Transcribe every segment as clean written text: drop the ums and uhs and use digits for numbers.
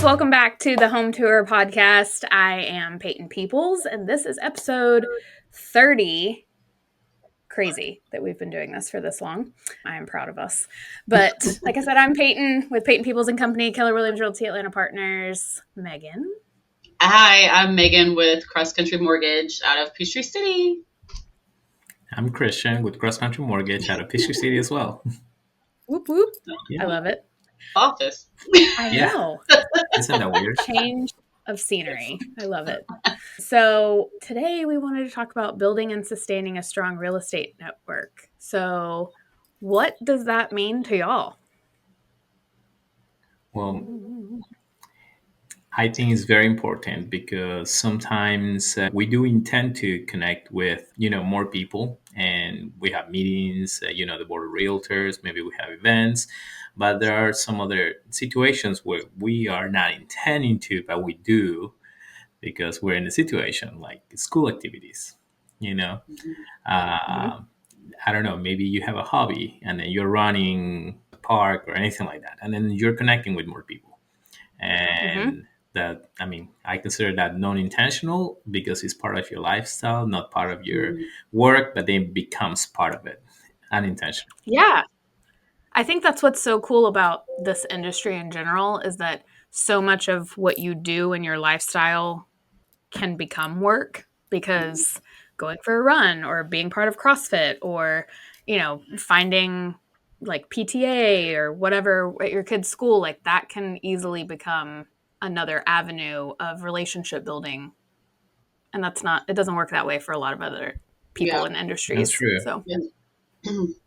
welcome back to the Home Tour Podcast. I am Payton Peoples, and this is episode 30. Crazy that we've been doing this for this long. I am proud of us. But like I said, I'm Payton with Payton Peoples and Company, Keller Williams Realty Atlanta Partners. Megan. Hi, I'm Megan with CrossCountry Mortgage out of Peachtree City. I'm Christian with CrossCountry Mortgage out of Peachtree City as well. Whoop, whoop. Yeah. I love it. Office. I know. Isn't that weird? Change of scenery. I love it. So today we wanted to talk about building and sustaining a strong real estate network. So what does that mean to y'all? Well, I think it's very important because sometimes we do intend to connect with, more people, and we have meetings, the board of realtors, maybe we have events, but there are some other situations where we are not intending to, but we do because we're in a situation like school activities, I don't know, maybe you have a hobby and then you're running a park or anything like that, and then you're connecting with more people. And I consider that non-intentional because it's part of your lifestyle, not part of your work, but then becomes part of it, unintentional. Yeah. I think that's what's so cool about this industry in general is that so much of what you do in your lifestyle can become work, because going for a run or being part of CrossFit or, finding like PTA or whatever at your kid's school, like that can easily become another avenue of relationship building. And it doesn't work that way for a lot of other people in industries. That's true. So.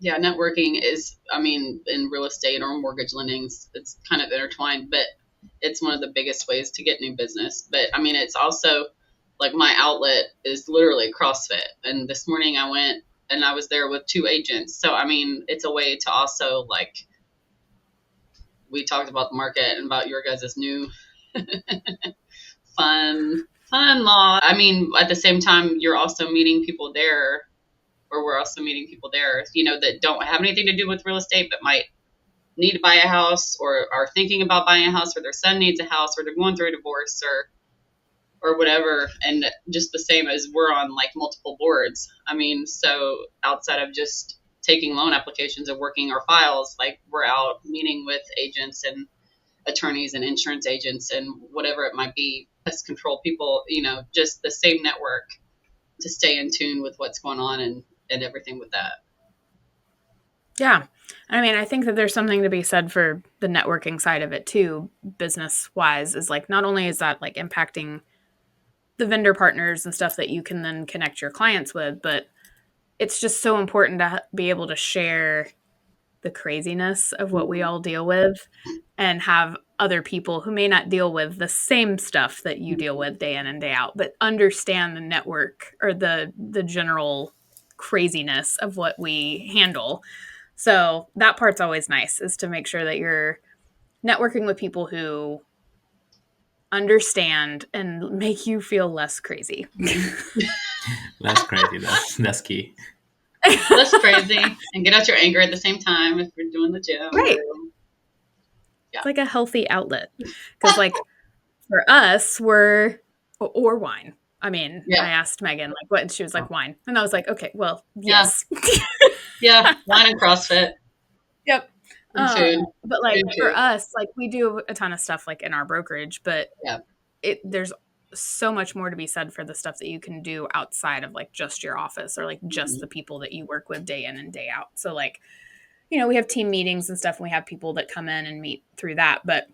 Yeah, networking is, in real estate or mortgage lending, it's kind of intertwined, but it's one of the biggest ways to get new business. But it's also like my outlet is literally CrossFit. And this morning I went and I was there with 2 agents. So, it's a way to also, like, we talked about the market and about your guys' new fun law. At the same time, you're also meeting people there, or we're also meeting people there, that don't have anything to do with real estate, but might need to buy a house or are thinking about buying a house, or their son needs a house, or they're going through a divorce or whatever. And just the same as we're on like multiple boards. So outside of just taking loan applications and working our files, like we're out meeting with agents and attorneys and insurance agents and whatever it might be, pest control people, just the same network to stay in tune with what's going on and everything with that. Yeah. I think that there's something to be said for the networking side of it too, business wise, is like, not only is that like impacting the vendor partners and stuff that you can then connect your clients with, but it's just so important to be able to share the craziness of what we all deal with and have other people who may not deal with the same stuff that you deal with day in and day out, but understand the network or the general craziness of what we handle. So that part's always nice, is to make sure that you're networking with people who understand and make you feel less crazy. Less crazy. That's key. Less crazy and get out your anger at the same time if you're doing the gym. Right. Yeah. It's like a healthy outlet. Because like for us, or wine. I asked Megan like what, and she was like wine. And I was like, okay, well, yes. Yeah, wine and CrossFit. Yep. And food. But like Food for too. us, like we do a ton of stuff like in our brokerage, but there's so much more to be said for the stuff that you can do outside of like just your office or like just the people that you work with day in and day out. So like, we have team meetings and stuff, and we have people that come in and meet through that, but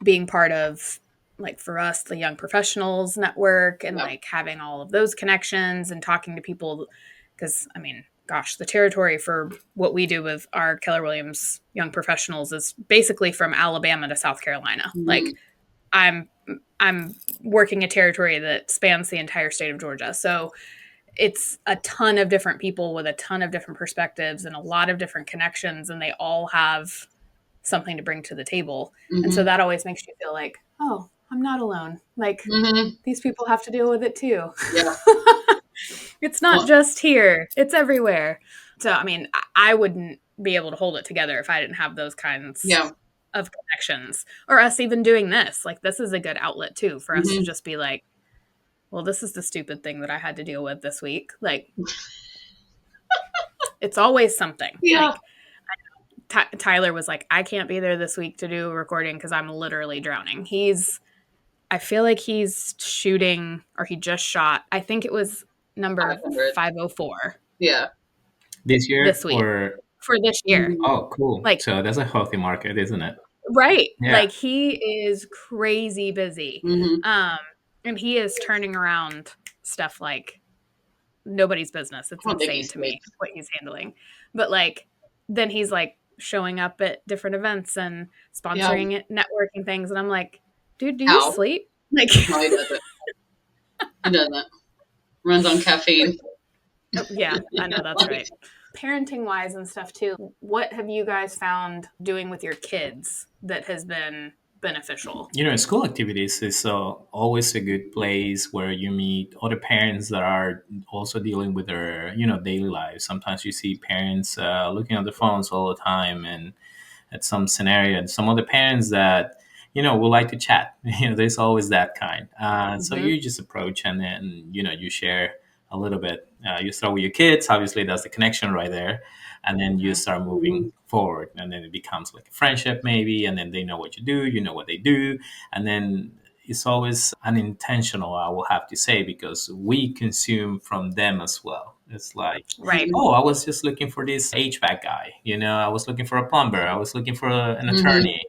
being part of, like for us, the young professionals network and like having all of those connections and talking to people, because gosh, the territory for what we do with our Keller Williams young professionals is basically from Alabama to South Carolina. Like I'm working a territory that spans the entire state of Georgia. So it's a ton of different people with a ton of different perspectives and a lot of different connections, and they all have something to bring to the table. And so that always makes you feel like, oh, I'm not alone. Like these people have to deal with it too. Yeah. It's not just here. It's everywhere. So, I wouldn't be able to hold it together if I didn't have those kinds of connections, or us even doing this. Like, this is a good outlet too for us to just be like, well, this is the stupid thing that I had to deal with this week. Like, it's always something. Yeah. Like, Tyler was like, I can't be there this week to do a recording because I'm literally drowning. I feel like he's shooting, or he just shot, I think it was number 500. 504. Yeah. This year This week. or For this year. oh, cool. Like, so that's a healthy market, isn't it? Right. Yeah. Like, he is crazy busy. And he is turning around stuff like nobody's business. It's insane to me what he's handling. But like, then he's like showing up at different events and sponsoring it, networking things. And I'm like, dude, do you sleep? Like, no, he doesn't. He doesn't. Runs on caffeine. Yeah, I know, that's right. Parenting wise and stuff too, what have you guys found doing with your kids that has been beneficial? School activities is always a good place where you meet other parents that are also dealing with their daily lives. Sometimes you see parents looking at their phones all the time, and at some scenario, and some other parents that would like to chat. There's always that kind. So you just approach, and then you share a little bit. You start with your kids. Obviously, that's the connection right there. And then you start moving forward, and then it becomes like a friendship maybe, and then they know what you do, you know what they do, and then it's always unintentional, I will have to say, because we consume from them as well. It's like, right. Oh, I was just looking for this HVAC guy, I was looking for a plumber, I was looking for an attorney,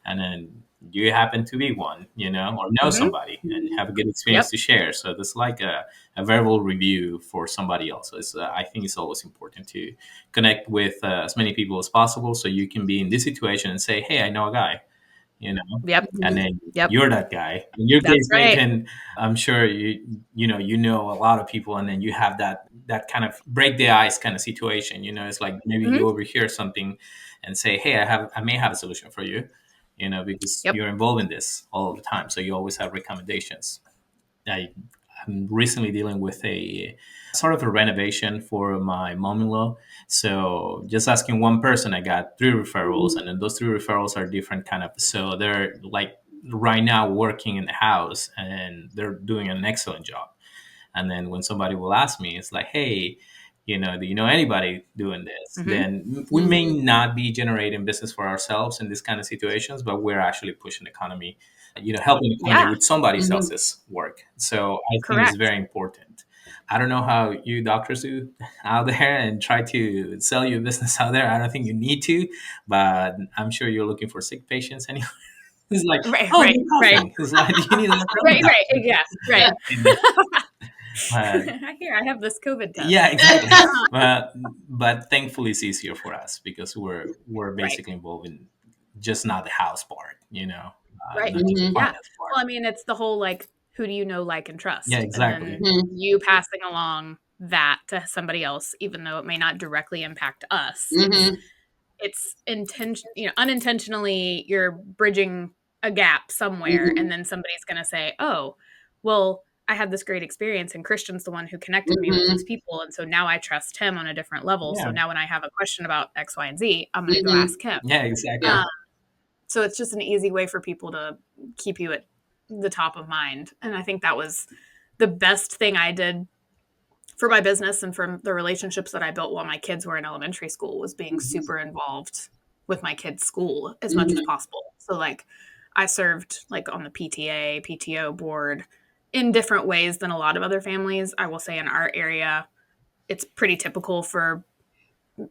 and then you happen to be one, or know somebody and have a good experience to share. So there's like a verbal review for somebody else. So I think it's always important to connect with as many people as possible, so you can be in this situation and say, hey, I know a guy, and then you're that guy. In your case, Payton, I'm sure you know a lot of people, and then you have that kind of break the ice kind of situation. It's like maybe you overhear something and say, hey, I may have a solution for you, because you're involved in this all the time. So you always have recommendations. I'm recently dealing with a sort of a renovation for my mom-in-law. So just asking one person, I got 3 referrals, and then those 3 referrals are different kind of. So they're like right now working in the house, and they're doing an excellent job. And then when somebody will ask me, it's like, hey, do you know anybody doing this? Then we may not be generating business for ourselves in these kind of situations, but we're actually pushing the economy, helping the economy with somebody else's work. So I think it's very important. I don't know how you doctors do out there and try to sell your business out there. I don't think you need to, but I'm sure you're looking for sick patients anyway. It's like, right. It's like, you need yeah, right. I hear I have this COVID test. Yeah, exactly. But thankfully, it's easier for us because we're basically involved in just not the house part, right? Yeah. Part. Well, I mean, it's the whole like, who do you know, like, and trust? Yeah, exactly. And then you passing along that to somebody else, even though it may not directly impact us. It's unintentionally, you're bridging a gap somewhere, and then somebody's going to say, oh, well, I had this great experience, and Christian's the one who connected me with these people, and so now I trust him on a different level. Yeah. So now when I have a question about X, Y, and Z, I'm going to go ask him. Yeah, exactly. So it's just an easy way for people to keep you at the top of mind. And I think that was the best thing I did for my business and for the relationships that I built while my kids were in elementary school, was being super involved with my kids' school as much as possible. So like, I served like on the PTA, PTO board in different ways than a lot of other families. I will say in our area, it's pretty typical for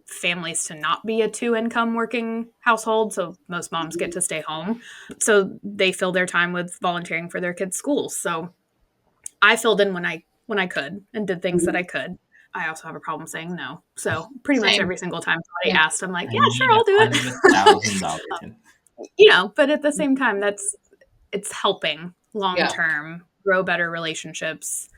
families to not be a 2-income working household. So most moms get to stay home. So they fill their time with volunteering for their kids' schools. So I filled in when I could and did things that I could. I also have a problem saying no. So pretty much every single time somebody asked, I'm like, yeah, sure, I'll do it. But at the same time, it's helping long-term, grow better relationships,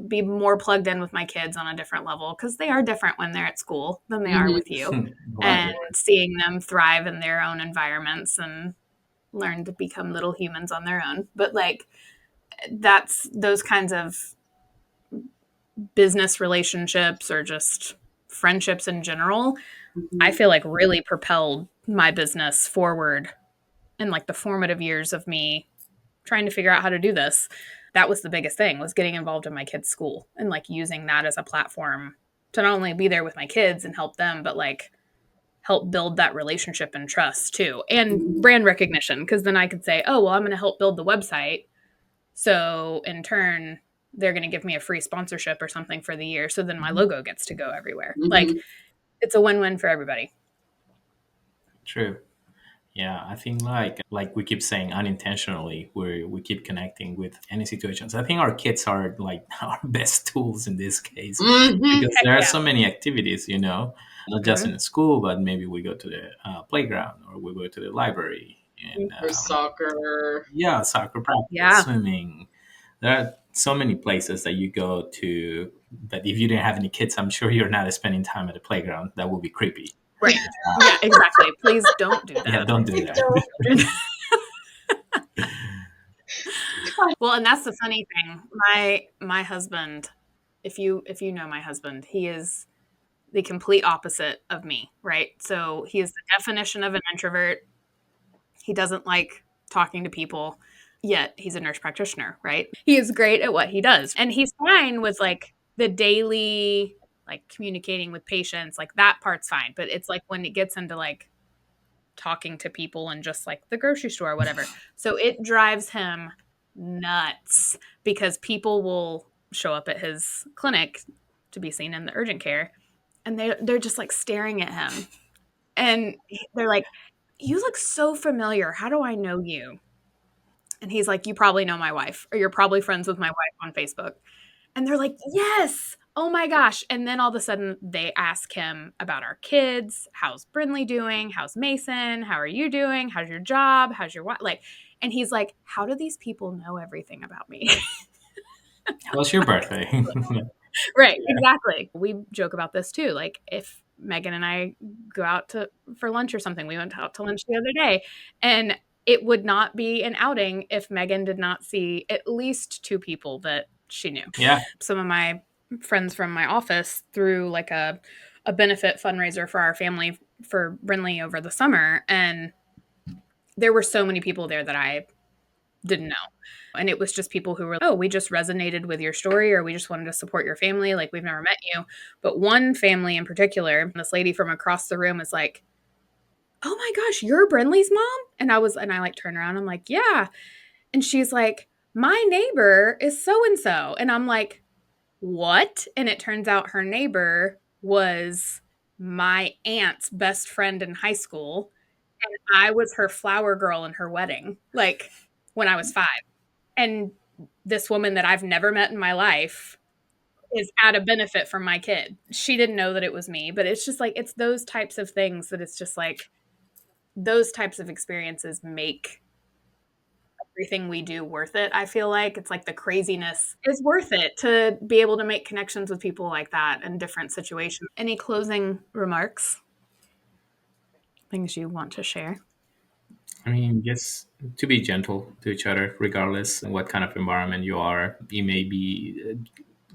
be more plugged in with my kids on a different level, because they are different when they're at school than they are with you. And seeing them thrive in their own environments and learn to become little humans on their own. But like, that's those kinds of business relationships or just friendships in general, I feel like really propelled my business forward in like the formative years of me trying to figure out how to do this. That was the biggest thing, was getting involved in my kids' school and like using that as a platform to not only be there with my kids and help them, but like help build that relationship and trust too, and brand recognition. Because then I could say, oh, well, I'm going to help build the website. So in turn, they're going to give me a free sponsorship or something for the year. So then my logo gets to go everywhere. Mm-hmm. Like it's a win-win for everybody. True. Yeah, I think like we keep saying unintentionally, we keep connecting with any situations. I think our kids are like our best tools in this case Mm-hmm. because Heck there are yeah. so many activities, not just in the school, but maybe we go to the playground or we go to the library and Or soccer. yeah, soccer practice, Yeah. swimming. There are so many places that you go to, but if you didn't have any kids, I'm sure you're not spending time at the playground. That would be creepy. Right. Yeah, exactly. Please don't do Yeah, that. don't do that. Well, and that's the funny thing. My husband, if you know my husband, he is the complete opposite of me, right? So he is the definition of an introvert. He doesn't like talking to people, yet he's a nurse practitioner, right? He is great at what he does. And he's fine with like the daily like communicating with patients, like that part's fine. But it's like when it gets into like talking to people and just like the grocery store or whatever. So it drives him nuts because people will show up at his clinic to be seen in the urgent care and they're just like staring at him and they're like, you look so familiar, how do I know you? And he's like, you probably know my wife, or you're probably friends with my wife on Facebook. And they're like, yes, oh my gosh. And then all of a sudden they ask him about our kids. How's Brinley doing? How's Mason? How are you doing? How's your job? How's your wife? Like, and he's like, how do these people know everything about me? How's your birthday? Right, exactly. We joke about this too. Like if Megan and I go out to for lunch or something, we went out to lunch the other day, and it would not be an outing if Megan did not see at least two people that she knew. Yeah. Some of my friends from my office threw like a benefit fundraiser for our family for Brinley over the summer, and there were so many people there that I didn't know. And it was just people who were, oh, we just resonated with your story, or we just wanted to support your family. Like, we've never met you. But one family in particular, this lady from across the room is like, oh my gosh, you're Brinley's mom? And I like turn around. I'm like, yeah. And she's like, my neighbor is so and so. And I'm like, what? And it turns out her neighbor was my aunt's best friend in high school. And I was her flower girl in her wedding, like when I was 5. And this woman that I've never met in my life is at a benefit from my kid. She didn't know that it was me, but it's just like, it's those types of things that it's just like, those types of experiences make everything we do worth it. I feel like it's like the craziness is worth it to be able to make connections with people like that in different situations. Any closing remarks? Things you want to share? I mean, just to be gentle to each other, regardless of what kind of environment you are. You may be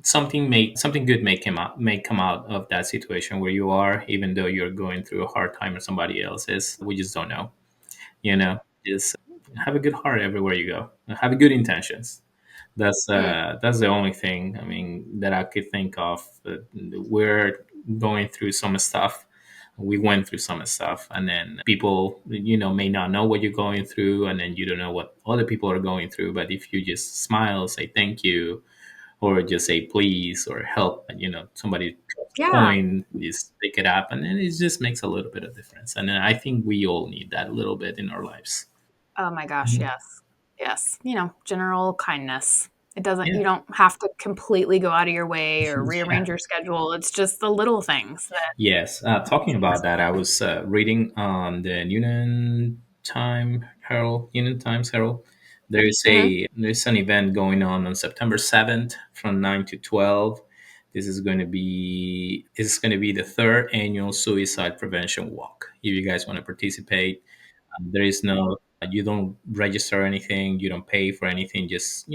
something good may come out of that situation where you are, even though you're going through a hard time or somebody else is. We just don't know. Just have a good heart everywhere you go. Have good intentions. That's the only thing I mean that I could think of. We're going through some stuff. We went through some stuff, and then people, may not know what you're going through, and then you don't know what other people are going through. But if you just smile, say thank you, or just say please or help, somebody Yeah. coin, just pick it up, and then it just makes a little bit of difference. And then I think we all need that a little bit in our lives. Oh my gosh, Mhm. yes. Yes. General kindness. It doesn't, Yeah. you don't have to completely go out of your way or rearrange Yeah. your schedule. It's just the little things that Yes, talking about that, I was reading on the Union Times Herald. Mhm. There's an event going on September 7th from 9 to 12. This is going to be the third annual suicide prevention walk. If you guys want to participate, there is no you don't register anything, you don't pay for anything. Just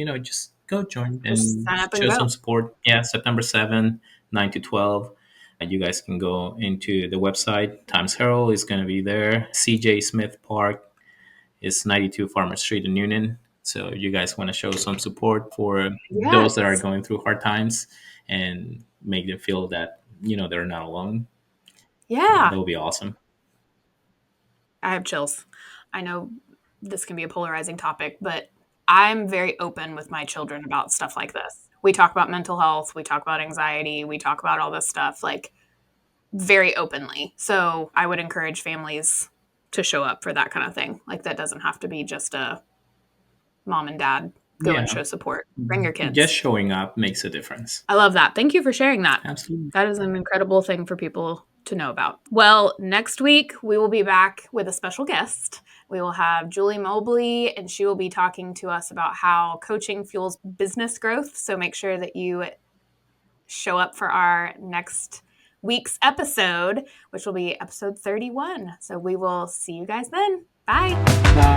go join just and sign up and show go. some support. Yeah, September 7th, 9 to 12. You guys can go into the website. Times Herald is going to be there. CJ Smith Park is 92 Farmer Street in Union. So you guys want to show some support for those that are going through hard times and make them feel that, they're not alone. Yeah. That would be awesome. I have chills. I know this can be a polarizing topic, but I'm very open with my children about stuff like this. We talk about mental health, we talk about anxiety, we talk about all this stuff like very openly. So I would encourage families to show up for that kind of thing. Like that doesn't have to be just a mom and dad go and show support. Bring your kids. Just showing up makes a difference. I love that. Thank you for sharing that. Absolutely. That is an incredible thing for people to know about. Well, next week we will be back with a special guest. We will have Julie Mulvey, and she will be talking to us about how coaching fuels business growth. So make sure that you show up for our next week's episode, which will be episode 31. So we will see you guys then. Bye. Bye.